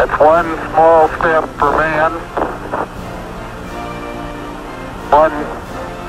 It's one small step for man, one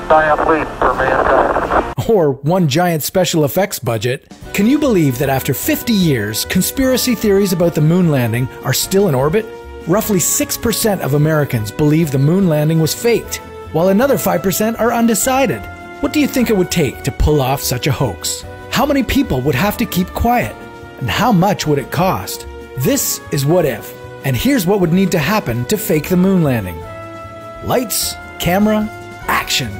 giant leap for mankind. Or one giant special effects budget. Can you believe that after 50 years, conspiracy theories about the moon landing are still in orbit? Roughly 6% of Americans believe the moon landing was faked, while another 5% are undecided. What do you think it would take to pull off such a hoax? How many people would have to keep quiet? And how much would it cost? This is What If, and here's what would need to happen to fake the moon landing. Lights, camera, action.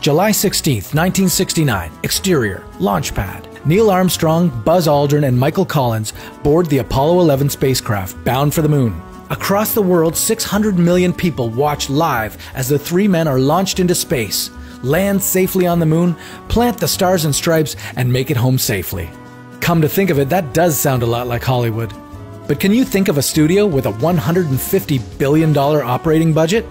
July 16th, 1969, exterior, launch pad. Neil Armstrong, Buzz Aldrin, and Michael Collins board the Apollo 11 spacecraft bound for the moon. Across the world, 600 million people watch live as the three men are launched into space, land safely on the moon, plant the stars and stripes, and make it home safely. Come to think of it, that does sound a lot like Hollywood. But can you think of a studio with a $150 billion operating budget?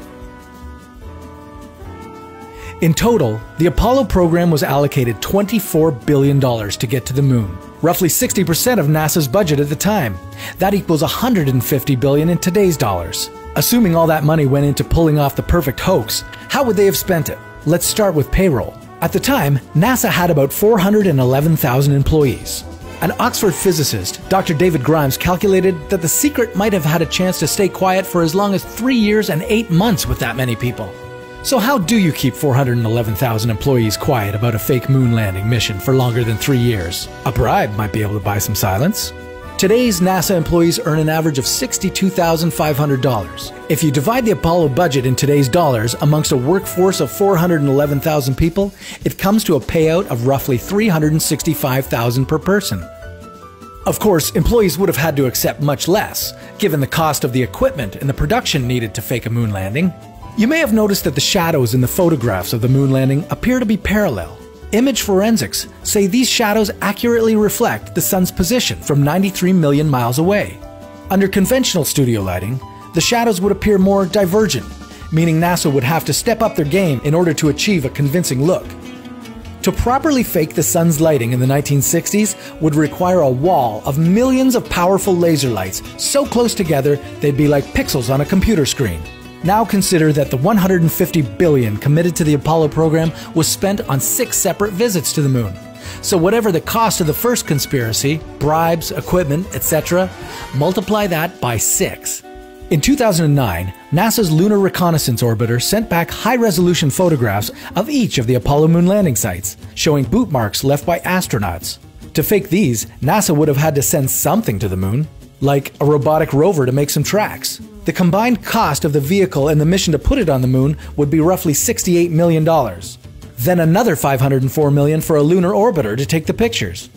In total, the Apollo program was allocated $24 billion to get to the moon, roughly 60% of NASA's budget at the time. That equals $150 billion in today's dollars. Assuming all that money went into pulling off the perfect hoax, how would they have spent it? Let's start with payroll. At the time, NASA had about 411,000 employees. An Oxford physicist, Dr. David Grimes, calculated that the secret might have had a chance to stay quiet for as long as 3 years and 8 months with that many people. So how do you keep 411,000 employees quiet about a fake moon landing mission for longer than 3 years? A bribe might be able to buy some silence. Today's NASA employees earn an average of $62,500. If you divide the Apollo budget in today's dollars amongst a workforce of 411,000 people, it comes to a payout of roughly $365,000 per person. Of course, employees would have had to accept much less, given the cost of the equipment and the production needed to fake a moon landing. You may have noticed that the shadows in the photographs of the moon landing appear to be parallel. Image forensics say these shadows accurately reflect the sun's position from 93 million miles away. Under conventional studio lighting, the shadows would appear more divergent, meaning NASA would have to step up their game in order to achieve a convincing look. To properly fake the sun's lighting in the 1960s would require a wall of millions of powerful laser lights so close together they'd be like pixels on a computer screen. Now consider that the $150 billion committed to the Apollo program was spent on 6 separate visits to the moon. So whatever the cost of the first conspiracy, bribes, equipment, etc., multiply that by 6. In 2009, NASA's Lunar Reconnaissance Orbiter sent back high-resolution photographs of each of the Apollo moon landing sites, showing boot marks left by astronauts. To fake these, NASA would have had to send something to the moon, like a robotic rover to make some tracks. The combined cost of the vehicle and the mission to put it on the moon would be roughly $68 million. Then another $504 million for a lunar orbiter to take the pictures.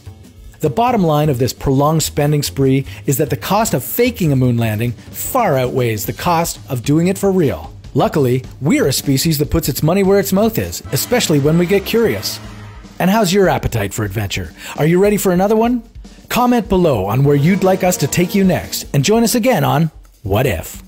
The bottom line of this prolonged spending spree is that the cost of faking a moon landing far outweighs the cost of doing it for real. Luckily, we're a species that puts its money where its mouth is, especially when we get curious. And how's your appetite for adventure? Are you ready for another one? Comment below on where you'd like us to take you next, and join us again on What If?